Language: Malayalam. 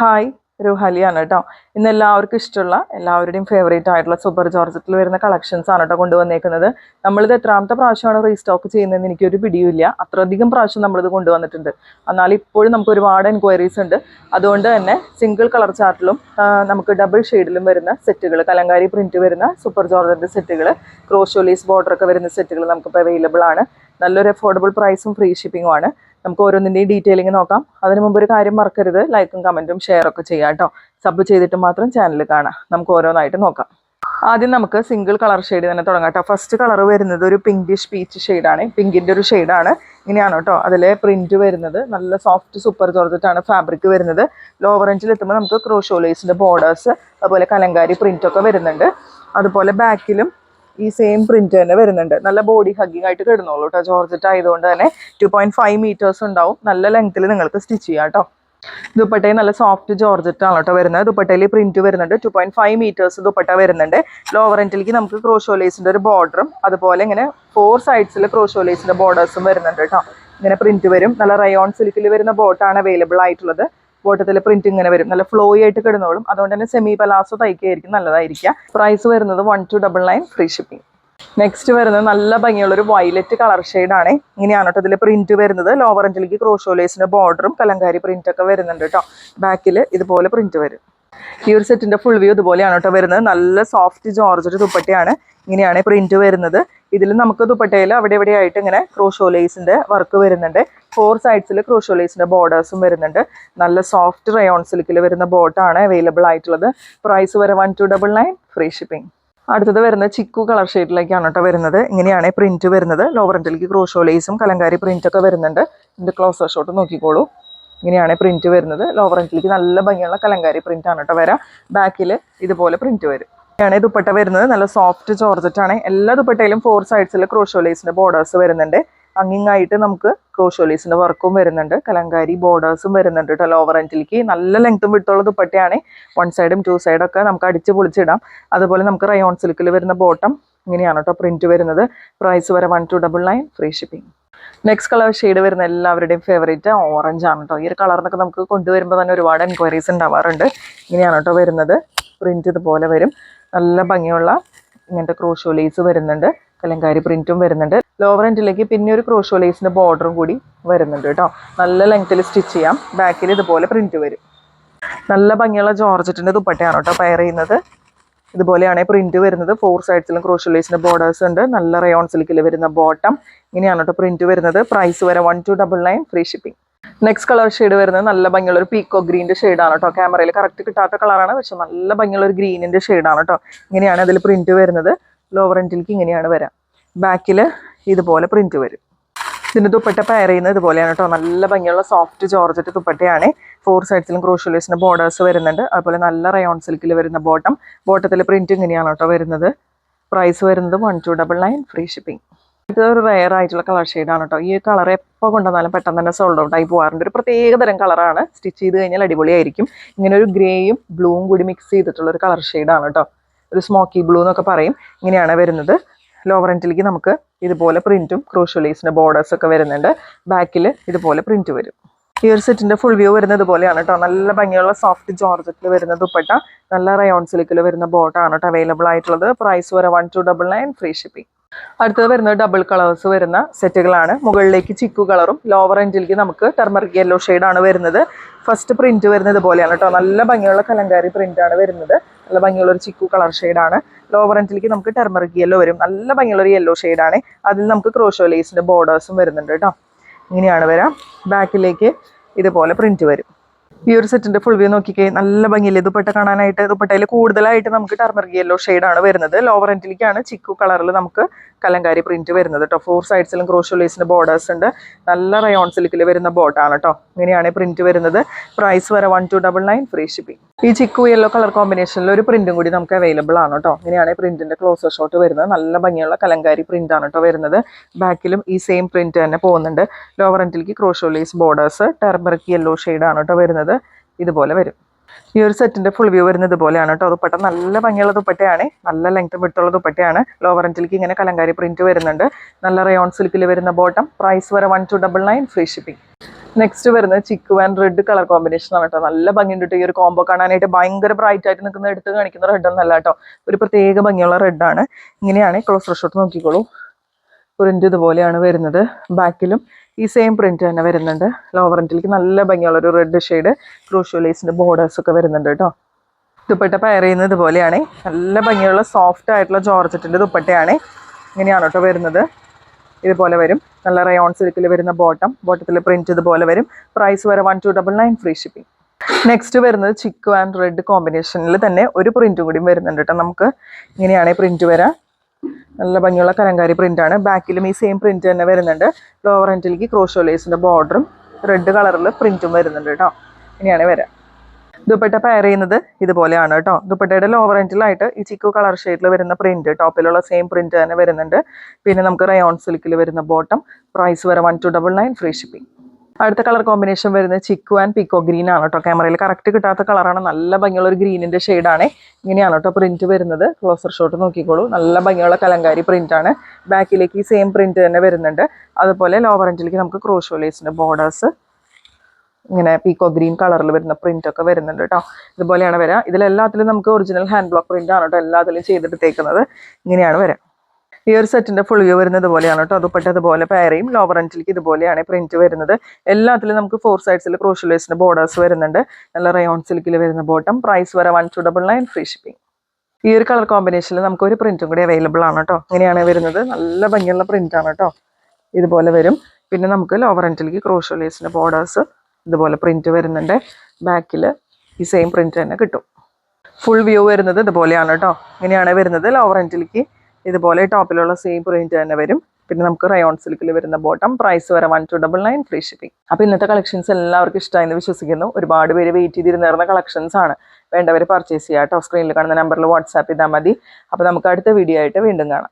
ഹായ് രുഹാലിയാണ് കേട്ടോ. ഇന്ന് എല്ലാവർക്കും ഇഷ്ടമുള്ള എല്ലാവരുടെയും ഫേവറേറ്റ് ആയിട്ടുള്ള സൂപ്പർ ജോർജറ്റിൽ വരുന്ന കളക്ഷൻസ് ആണ് കേട്ടോ കൊണ്ടുവന്നേക്കുന്നത്. നമ്മളിത് എത്രാമത്തെ പ്രാവശ്യമാണ് റീസ്റ്റോക്ക് ചെയ്യുന്നതെന്ന് എനിക്കൊരു പിടിയുമില്ല. അത്രയധികം പ്രാവശ്യം നമ്മളിത് കൊണ്ടുവന്നിട്ടുണ്ട്. എന്നാൽ ഇപ്പോഴും നമുക്ക് ഒരുപാട് എൻക്വയറീസ് ഉണ്ട്. അതുകൊണ്ട് തന്നെ സിംഗിൾ കളർ ചാർട്ടിലും നമുക്ക് ഡബിൾ ഷെയ്ഡിലും വരുന്ന സെറ്റുകൾ, കലങ്കാരി പ്രിന്റ് വരുന്ന സൂപ്പർ ജോർജറ്റ് സെറ്റുകൾ, ക്രോഷോലീസ് ബോർഡറൊക്കെ വരുന്ന സെറ്റുകൾ നമുക്കിപ്പോൾ അവൈലബിൾ ആണ്. നല്ലൊരു അഫോർഡബിൾ പ്രൈസും ഫ്രീ ഷിപ്പിങ്ങും ആണ്. നമുക്ക് ഓരോന്നിൻ്റെയും ഡീറ്റെയിലിംഗ് നോക്കാം. അതിന് മുമ്പ് ഒരു കാര്യം മറക്കരുത്, ലൈക്കും കമൻറ്റും ഷെയറൊക്കെ ചെയ്യാം കേട്ടോ. സബ് ചെയ്തിട്ട് മാത്രം ചാനൽ കാണാം. നമുക്ക് ഓരോന്നായിട്ട് നോക്കാം. ആദ്യം നമുക്ക് സിംഗിൾ കളർ ഷെയ്ഡ് തന്നെ തുടങ്ങാം കേട്ടോ. ഫസ്റ്റ് കളർ വരുന്നത് ഒരു പിങ്കിഷ് പീച്ച് ഷെയ്ഡാണ്. പിങ്കിൻ്റെ ഒരു ഷെയ്ഡാണ്. ഇങ്ങനെയാണ് കേട്ടോ അതിലെ പ്രിന്റ് വരുന്നത്. നല്ല സോഫ്റ്റ് സൂപ്പർ ജോർജറ്റാണ് ഫാബ്രിക് വരുന്നത്. ലോവർ റേഞ്ചിൽ എത്തുമ്പോൾ നമുക്ക് ക്രോഷോലേസിൻ്റെ ബോർഡേഴ്സ്, അതുപോലെ കലങ്കാരി പ്രിൻ്റൊക്കെ വരുന്നുണ്ട്. അതുപോലെ ബാക്കിലും ഈ സെയിം പ്രിന്റ് തന്നെ വരുന്നുണ്ട്. നല്ല ബോഡി ഹഗ്ഗിങ് ആയിട്ട് കിടന്നോളൂ കേട്ടോ. ജോർജറ്റ് ആയതുകൊണ്ട് തന്നെ 2.5 മീറ്റേഴ്സ് ഉണ്ടാവും. നല്ല ലെങ്ത്തിൽ നിങ്ങൾക്ക് സ്റ്റിച്ച് ചെയ്യാം കേട്ടോ. ദുപ്പട്ടയിൽ നല്ല സോഫ്റ്റ് ജോർജറ്റ് ആണ് കേട്ടോ വരുന്നത്. ദുപ്പട്ടയിൽ പ്രിന്റ് വരുന്നുണ്ട്. 2.5 മീറ്റേഴ്സ് ദുപ്പട്ട വരുന്നുണ്ട്. ലോവർ എൻഡിലേക്ക് നമുക്ക് ക്രോഷോലേസിന്റെ ഒരു ബോർഡറും അതുപോലെ ഇങ്ങനെ 4 സൈഡ്സിൽ ക്രോഷോലേസിന്റെ ബോർഡേഴ്സും വരുന്നുണ്ട് കേട്ടോ. ഇങ്ങനെ പ്രിന്റ് വരും. നല്ല റയോൺ സിൽക്കിൽ വരുന്ന ബോട്ടാണ് അവൈലബിൾ ആയിട്ടുള്ളത്. ബോട്ടത്തിൽ പ്രിന്റ് ഇങ്ങനെ വരും. നല്ല ഫ്ലോയി ആയിട്ട് കിടന്നോളും. അതുകൊണ്ട് തന്നെ സെമി പലാസോ തയ്ക്കായിരിക്കും നല്ലതായിരിക്കുക. പ്രൈസ് വരുന്നത് 1299 ഫ്രീ ഷിപ്പിംഗ്. നെക്സ്റ്റ് വരുന്നത് നല്ല ഭംഗിയുള്ള ഒരു വയലറ്റ് കളർ ഷെയ്ഡാണ്. ഇങ്ങനെയാണ് കേട്ടോ ഇതിൽ പ്രിന്റ് വരുന്നത്. ലോവർ എൻഡിലേക്ക് ക്രോഷോലേസിന്റെ ബോർഡറും കലങ്കാരി പ്രിന്റ് ഒക്കെ വരുന്നുണ്ട് കേട്ടോ. ബാക്കിൽ ഇതുപോലെ പ്രിന്റ് വരും. ഈ ഒരു സെറ്റിന്റെ ഫുൾ വ്യൂ ഇതുപോലെയാണ് കേട്ടോ വരുന്നത്. നല്ല സോഫ്റ്റ് ജോർജറ്റ് ദുപ്പട്ടയാണ്. ഇങ്ങനെയാണ് പ്രിന്റ് വരുന്നത്. ഇതിൽ നമുക്ക് ദുപ്പട്ടയിൽ അവിടെ ഇവിടെ ആയിട്ട് ഇങ്ങനെ ക്രോഷോലേസിന്റെ വർക്ക് വരുന്നുണ്ട്. 4 സൈഡ്സിൽ ക്രോഷോലേസിന്റെ ബോർഡേഴ്സും വരുന്നുണ്ട്. നല്ല സോഫ്റ്റ് റയോൺ സിൽക്കിൽ വരുന്ന ബോട്ടാണ് അവൈലബിൾ ആയിട്ടുള്ളത്. പ്രൈസ് വരെ 1299 ഫ്രീ ഷിപ്പിംഗ്. അടുത്തത് വരുന്നത് ചിക്കു കളർ ഷെയ്ഡിലേക്കാണ് കേട്ടോ വരുന്നത്. ഇങ്ങനെയാണ് പ്രിന്റ് വരുന്നത്. ലോവർ എൻഡിലേക്ക് ക്രോഷോലേസും കലങ്കാരി പ്രിന്റ് ഒക്കെ വരുന്നുണ്ട്. ഇതിന്റെ ക്ലോസർ ഷോട്ട് നോക്കിക്കോളൂ. ഇങ്ങനെയാണ് പ്രിന്റ് വരുന്നത്. ലോവർ എൻഡിലേക്ക് നല്ല ഭംഗിയുള്ള കലങ്കാരി പ്രിന്റ് ആണ് കേട്ടോ വരാം. ബാക്കിൽ ഇതുപോലെ പ്രിന്റ് വരും. ഇങ്ങനെയാണ് ദുപ്പട്ട വരുന്നത്. നല്ല സോഫ്റ്റ് ജോർജറ്റ് ആണ്. എല്ലാ ദുപ്പട്ടയിലും 4 സൈഡ്സിൽ ക്രോഷോലേസിന്റെ ബോർഡേഴ്സ് വരുന്നുണ്ട്. അങ്ങിങ്ങായിട്ട് നമുക്ക് ക്രോഷോലേസിന്റെ വർക്കും വരുന്നുണ്ട്. കലങ്കാരി ബോർഡേഴ്സും വരുന്നുണ്ട് കേട്ടോ. ലോവർ എൻഡിലേക്ക് നല്ല ലെങ്ത്തും വിട്ടുള്ള ദുപ്പട്ടയാണ്. 1 സൈഡും 2 സൈഡും ഒക്കെ നമുക്ക് അടിച്ച് പൊളിച്ചിടാം. അതുപോലെ നമുക്ക് റയോൺ സിൽക്കിൽ വരുന്ന ബോട്ടം ഇങ്ങനെയാണ് കേട്ടോ പ്രിന്റ് വരുന്നത്. പ്രൈസ് വരെ 1299 free shipping. Next colour shade വരുന്ന എല്ലാവരുടെയും ഫേവറേറ്റ് ഓറഞ്ച് ആണ് കേട്ടോ. ഈ ഒരു കളറിനൊക്കെ നമുക്ക് കൊണ്ടുവരുമ്പോൾ തന്നെ ഒരുപാട് എൻക്വയറീസ് ഉണ്ടാവാറുണ്ട്. ഇങ്ങനെയാണ് കേട്ടോ വരുന്നത്. പ്രിന്റ് ഇതുപോലെ വരും. നല്ല ഭംഗിയുള്ള ഇങ്ങനത്തെ ക്രോഷോലേസ് വരുന്നുണ്ട്. കലങ്കാരി പ്രിന്റും വരുന്നുണ്ട്. ലോവർ എൻഡിലേക്ക് പിന്നെ ഒരു ക്രോഷോലേസിന്റെ ബോർഡറും കൂടി വരുന്നുണ്ട് കേട്ടോ. നല്ല ലെങ്ത്തിൽ സ്റ്റിച്ച് ചെയ്യാം. ബാക്കിൽ ഇതുപോലെ പ്രിന്റ് വരും. നല്ല ഭംഗിയുള്ള ജോർജറ്റിന്റെ ദുപ്പട്ടയാണ് കേട്ടോ പെയർ ചെയ്യുന്നത്. ഇതുപോലെയാണ് പ്രിന്റ് വരുന്നത്. 4 സൈഡ്സിലും ക്രോഷോലേസിന്റെ ബോർഡേഴ്സ് ഉണ്ട്. നല്ല റയോൺ സിൽക്കിൽ വരുന്ന ബോട്ടം ഇങ്ങനെയാണ് കേട്ടോ പ്രിന്റ് വരുന്നത്. പ്രൈസ് വരെ 1299 free shipping. Next colour shade വരുന്നത് നല്ല ഭംഗിയുള്ള ഒരു പീക്കോ ഗ്രീൻ്റെ ഷെയ്ഡാണ് കേട്ടോ. ക്യാമറയിൽ കറക്റ്റ് കിട്ടാത്ത കളറാണ്, പക്ഷെ നല്ല ഭംഗിയുള്ള ഒരു ഗ്രീനിന്റെ ഷെയ്ഡാണ് കേട്ടോ. ഇങ്ങനെയാണ് അതിൽ പ്രിന്റ് വരുന്നത്. ലോവർ എൻഡിലേക്ക് ഇങ്ങനെയാണ് വരാം. ബാക്കിൽ ഇതുപോലെ പ്രിന്റ് വരും. ഇതിന്റെ ദുപ്പട്ട പെയർ ചെയ്യുന്നത് ഇതുപോലെയാണ് കേട്ടോ. നല്ല ഭംഗിയുള്ള സോഫ്റ്റ് ജോർജറ്റ് ദുപ്പട്ടയാണ്. 4 സൈഡ്സിലും ക്രോഷോലേസിന്റെ ബോർഡേഴ്സ് വരുന്നുണ്ട്. അതുപോലെ നല്ല റയോൺ സിൽക്കിൽ വരുന്ന ബോട്ടത്തിൽ പ്രിന്റ് ഇങ്ങനെയാണ് കേട്ടോ വരുന്നത്. പ്രൈസ് വരുന്നത് 1299 ഫ്രീ ഷിപ്പിംഗ്. ഇതൊരു റെയർ ആയിട്ടുള്ള കളർ ഷെയ്ഡാണ് കേട്ടോ. ഈ കളർ എപ്പോൾ കൊണ്ടുവന്നാലും പെട്ടെന്ന് തന്നെ സോൾഡ് ഔട്ട് ആയി പോകാറുണ്ട്. ഒരു പ്രത്യേക തരം കളറാണ്. സ്റ്റിച്ച് ചെയ്ത് കഴിഞ്ഞാൽ അടിപൊളിയായിരിക്കും. ഇങ്ങനെ ഒരു ഗ്രേയും ബ്ലൂവും കൂടി മിക്സ് ചെയ്തിട്ടുള്ള ഒരു കളർ ഷെയ്ഡാണ് കേട്ടോ. ഒരു സ്മോക്കി ബ്ലൂ എന്നൊക്കെ പറയും. ഇങ്ങനെയാണ് വരുന്നത്. ലോവർ എൻഡിലേക്ക് നമുക്ക് ഇതുപോലെ പ്രിന്റും ക്രോഷോലേസിന്റെ ബോർഡേഴ്സ് ഒക്കെ വരുന്നുണ്ട്. ബാക്കിൽ ഇതുപോലെ പ്രിന്റ് വരും. ഈ ഒരു സെറ്റിന്റെ ഫുൾ വ്യൂ വരുന്നത് ഇതുപോലെയാണ് കേട്ടോ. നല്ല ഭംഗിയുള്ള സോഫ്റ്റ് ജോർജറ്റിൽ വരുന്ന ദുപ്പട്ട, നല്ല റയോൺ സിൽക്കിൽ വരുന്ന ബോട്ടാണ് കേട്ടോ അവൈലബിൾ ആയിട്ടുള്ളത്. പ്രൈസ് വരെ 1299 ഫ്രീ ഷിപ്പിംഗ്. അടുത്തത് വരുന്നത് ഡബിൾ കളേഴ്സ് വരുന്ന സെറ്റുകളാണ്. മുകളിലേക്ക് ചിക്കു കളറും ലോവർ എൻഡിലേക്ക് നമുക്ക് ടെർമറിക് യെല്ലോ ഷെയ്ഡാണ് വരുന്നത്. ഫസ്റ്റ് പ്രിന്റ് വരുന്നത് ഇതുപോലെയാണ് കേട്ടോ. നല്ല ഭംഗിയുള്ള കലങ്കാരി പ്രിന്റ് ആണ് വരുന്നത്. നല്ല ഭംഗിയുള്ള ഒരു ചിക്കു കളർ ഷെയ്ഡാണ്. ലോവർ എൻഡിലേക്ക് നമുക്ക് ടെർമറിക് യെല്ലോ വരും. നല്ല ഭംഗിയുള്ള ഒരു യെല്ലോ ഷെയ്ഡാണ്. അതിൽ നമുക്ക് ക്രോഷോലേസിന്റെ ബോർഡേഴ്സും വരുന്നുണ്ട് കേട്ടോ. ഇങ്ങനെയാണ് വരാം. ബാക്കിലേക്ക് ഇതുപോലെ പ്രിന്റ് വരും. ഈ ഒരു സെറ്റിന്റെ ഫുൾ വ്യൂ നോക്കിക്കേ. നല്ല ഭംഗിയില്ലേ ദുപ്പട്ട കാണാനായിട്ട്. ദുപ്പട്ടയിൽ കൂടുതലായിട്ട് നമുക്ക് ടർമറിക് യെല്ലോ ഷെയ്ഡാണ് വരുന്നത്. ലോവർ എൻഡിലേക്കാണ് ചിക്കു കളറിൽ നമുക്ക് കലങ്കാരി പ്രിന്റ് വരുന്നത് കേട്ടോ. 4 സൈഡ്സിലും ക്രോഷോലേസിന്റെ ബോർഡേഴ്സ് ഉണ്ട്. നല്ല റയോൺ സിൽക്കിൽ വരുന്ന ബോട്ടാണ് കേട്ടോ. ഇങ്ങനെയാണ് പ്രിന്റ് വരുന്നത്. പ്രൈസ് വരെ 1299 ഫ്രീ ഷിപ്പിംഗ്. ഈ ചിക്കു യെല്ലോ കളർ കോമ്പിനേഷനിൽ ഒരു പ്രിന്റും കൂടി നമുക്ക് അവൈലബിൾ ആണ് കേട്ടോ. ഇങ്ങനെയാണ് പ്രിന്റിന്റെ ക്ലോസർ ഷോട്ട് വരുന്നത്. നല്ല ഭംഗിയുള്ള കലങ്കാരി പ്രിന്റ് ആണ് കേട്ടോ വരുന്നത്. ബാക്കിലും ഈ സെയിം പ്രിന്റ് തന്നെ പോകുന്നുണ്ട്. ലോവർ എൻഡിലേക്ക് ക്രോഷോലേസ് ബോർഡേഴ്സ്, ടെർമറിക് യെല്ലോ ഷെയ്ഡാണ് കേട്ടോ വരുന്നത്. ഇതുപോലെ വരും. ഈ ഒരു സെറ്റിന്റെ ഫുൾ വ്യൂ വരുന്നത് ഇതുപോലെയാണ് കേട്ടോ. ദുപ്പട്ട നല്ല ഭംഗിയുള്ള ദുപ്പട്ടയാണ്. നല്ല ലെങ്ത് വിട്ടുള്ള ദുപ്പട്ടയാണ്. ലോവർ എൻഡിലേക്ക് ഇങ്ങനെ കലങ്കാരി പ്രിന്റ് വരുന്നുണ്ട്. നല്ല റയോൺ സിൽക്കിൽ വരുന്ന ബോട്ടം. പ്രൈസ് വരെ 1299 ഫ്രീ ഷിപ്പിംഗ്. നെക്സ്റ്റ് വരുന്നത് chikoo and red colour combination ആണ് കേട്ടോ. നല്ല ഭംഗിയുണ്ട് കേട്ടോ ഈ ഒരു കോംബോ കാണാനായിട്ട്. ഭയങ്കര ബ്രൈറ്റ് ആയിട്ട് നിൽക്കുന്ന എടുത്ത് കാണിക്കുന്ന റെഡ് ഒന്നല്ല കേട്ടോ, ഒരു പ്രത്യേക ഭംഗിയുള്ള റെഡാണ്. ഇങ്ങനെയാണ് ക്ലോസ് ഷോട്ട് നോക്കിക്കോളൂ. പ്രിന്റ് ഇതുപോലെയാണ് വരുന്നത്. ബാക്കിലും ഈ സെയിം പ്രിന്റ് തന്നെ വരുന്നുണ്ട്. ലോവർ എൻഡിലേക്ക് നല്ല ഭംഗിയുള്ള ഒരു റെഡ് ഷെയ്ഡ് ക്രൂഷ്യൽ ലേസിന്റെ ബോർഡേഴ്സ് ഒക്കെ വരുന്നുണ്ട് കേട്ടോ. ദുപ്പട്ട പെയർ ചെയ്യുന്നത് ഇതുപോലെയാണ്. നല്ല ഭംഗിയുള്ള സോഫ്റ്റ് ആയിട്ടുള്ള ജോർജറ്റിന്റെ ദുപ്പട്ടയാണ്. ഇങ്ങനെയാണ് കേട്ടോ വരുന്നത്. ഇതുപോലെ വരും. നല്ല റയോൺ സിൽക്കിൽ വരുന്ന ബോട്ടത്തിൽ പ്രിന്റ് ഇതുപോലെ വരും. പ്രൈസ് വരെ 1299 ഫ്രീ ഷിപ്പിംഗ്. നെക്സ്റ്റ് വരുന്നത് ചിക്കു ആൻഡ് റെഡ് കോമ്പിനേഷനിൽ തന്നെ ഒരു പ്രിന്റും കൂടി വരുന്നുണ്ട് കേട്ടോ. നമുക്ക് ഇങ്ങനെയാണ് പ്രിന്റ് വരാം. നല്ല ഭംഗിയുള്ള കലങ്കാരി പ്രിന്റ് ആണ്. ബാക്കിലും ഈ സെയിം പ്രിന്റ് തന്നെ വരുന്നുണ്ട്. ലോവർ എൻഡിലേക്ക് ക്രോഷോ ലേസിന്റെ ബോർഡറും റെഡ് കളറിൽ പ്രിന്റും വരുന്നുണ്ട് കേട്ടോ. ഇങ്ങനെയാണ് വരാം. ദുപ്പട്ട പെയർ ചെയ്യുന്നത് ഇതുപോലെയാണ് കേട്ടോ. ദുപ്പട്ടയുടെ ലോവർ എൻഡിലായിട്ട് ഈ ചിക്കു കളർ ഷെയ്ഡിൽ വരുന്ന പ്രിന്റ്, ടോപ്പിലുള്ള സെയിം പ്രിന്റ് തന്നെ വരുന്നുണ്ട്. പിന്നെ നമുക്ക് റയോൺ സിൽക്കിൽ വരുന്ന ബോട്ടം. പ്രൈസ് വരെ 1299 ഫ്രീ ഷിപ്പിംഗ്. അടുത്ത കളർ കോമ്പിനേഷൻ വരുന്നത് ചിക്കു ആൻഡ് പീക്കോ ഗ്രീൻ ആണ് കേട്ടോ. ക്യാമറയിൽ കറക്റ്റ് കിട്ടാത്ത കളറാണ്. നല്ല ഭംഗിയുള്ള ഒരു ഗ്രീനിന്റെ ഷെയ്ഡാണ്. ഇങ്ങനെയാണ് കേട്ടോ പ്രിന്റ് വരുന്നത്. ക്ലോസർ ഷോട്ട് നോക്കിക്കോളൂ. നല്ല ഭംഗിയുള്ള കലങ്കാരി പ്രിന്റ് ആണ്. ബാക്കിലേക്ക് ഈ സെയിം പ്രിന്റ് തന്നെ വരുന്നുണ്ട്. അതുപോലെ ലോവർ എൻഡിലേക്ക് നമുക്ക് ക്രോഷോ ലേസിന്റെ ബോർഡേഴ്സ് ഇങ്ങനെ പീക്കോ ഗ്രീൻ കളറിൽ വരുന്ന പ്രിന്റ് ഒക്കെ വരുന്നുണ്ട് കേട്ടോ. ഇതുപോലെയാണ് വരിക. ഇതിലെല്ലാത്തിലും നമുക്ക് ഒറിജിനൽ ഹാൻഡ് ബ്ലോക്ക് പ്രിന്റ് ആണ് കേട്ടോ എല്ലാത്തിലും ചെയ്തെടുത്തേക്കുന്നത്. ഇങ്ങനെയാണ് വരിക. ഈ ഒരു സെറ്റിന്റെ ഫുൾ വ്യൂ വരുന്നത് ഇതുപോലെയാണ് കേട്ടോ. ദുപ്പട്ട ഇതുപോലെ പെയർ ചെയ്യും. ലോവർ എൻഡിലേക്ക് ഇതുപോലെയാണ് പ്രിന്റ് വരുന്നത്. എല്ലാത്തിലും നമുക്ക് 4 സൈഡ്സിൽ ക്രോഷൽ ലേസിന്റെ ബോർഡേഴ്സ് വരുന്നുണ്ട്. നല്ല റയോൺ സിൽക്കിൽ വരുന്ന ബോട്ടം. പ്രൈസ് വരെ 1299 ഫ്രീ ഷിപ്പിംഗ്. ഈ ഒരു കളർ കോമ്പിനേഷനിൽ നമുക്ക് ഒരു പ്രിന്റും കൂടി അവൈലബിൾ ആണ് കേട്ടോ. ഇങ്ങനെയാണ് വരുന്നത്. നല്ല ഭംഗിയുള്ള പ്രിന്റ് ആണ് കേട്ടോ. ഇതുപോലെ വരും. പിന്നെ നമുക്ക് ലോവർ എൻഡിലേക്ക് ക്രോഷൽ ലേസിന്റെ ബോർഡേഴ്സ് ഇതുപോലെ പ്രിന്റ് വരുന്നുണ്ട്. ബാക്കിൽ ഈ സെയിം പ്രിന്റ് തന്നെ കിട്ടും. ഫുൾ വ്യൂ വരുന്നത് ഇതുപോലെയാണ് കേട്ടോ. ഇങ്ങനെയാണ് വരുന്നത്. ലോവർ എൻഡിലേക്ക് ഇതുപോലെ ടോപ്പിലുള്ള സെയിം പ്രിന്റ് തന്നെ വരും. പിന്നെ നമുക്ക് റയോൺ സിൽക്കിൽ വരുന്ന ബോട്ടം. പ്രൈസ് വരെ 1299 ഫ്രീ ഷിപ്പിംഗ്. അപ്പോൾ ഇന്നത്തെ കളക്ഷൻസ് എല്ലാവർക്കും ഇഷ്ടമായെന്ന് വിശ്വസിക്കുന്നു. ഒരുപാട് പേര് വെയിറ്റ് ചെയ്തിരുന്ന കളക്ഷൻസ് ആണ്. വേണ്ടവർ പർച്ചേസ് ചെയ്യാം കേട്ടോ. സ്ക്രീനിൽ കാണുന്ന നമ്പറിൽ വാട്സാപ്പ് ചെയ്താൽ മതി. അപ്പോൾ നമുക്ക് അടുത്ത വീഡിയോ ആയിട്ട് വീണ്ടും കാണാം.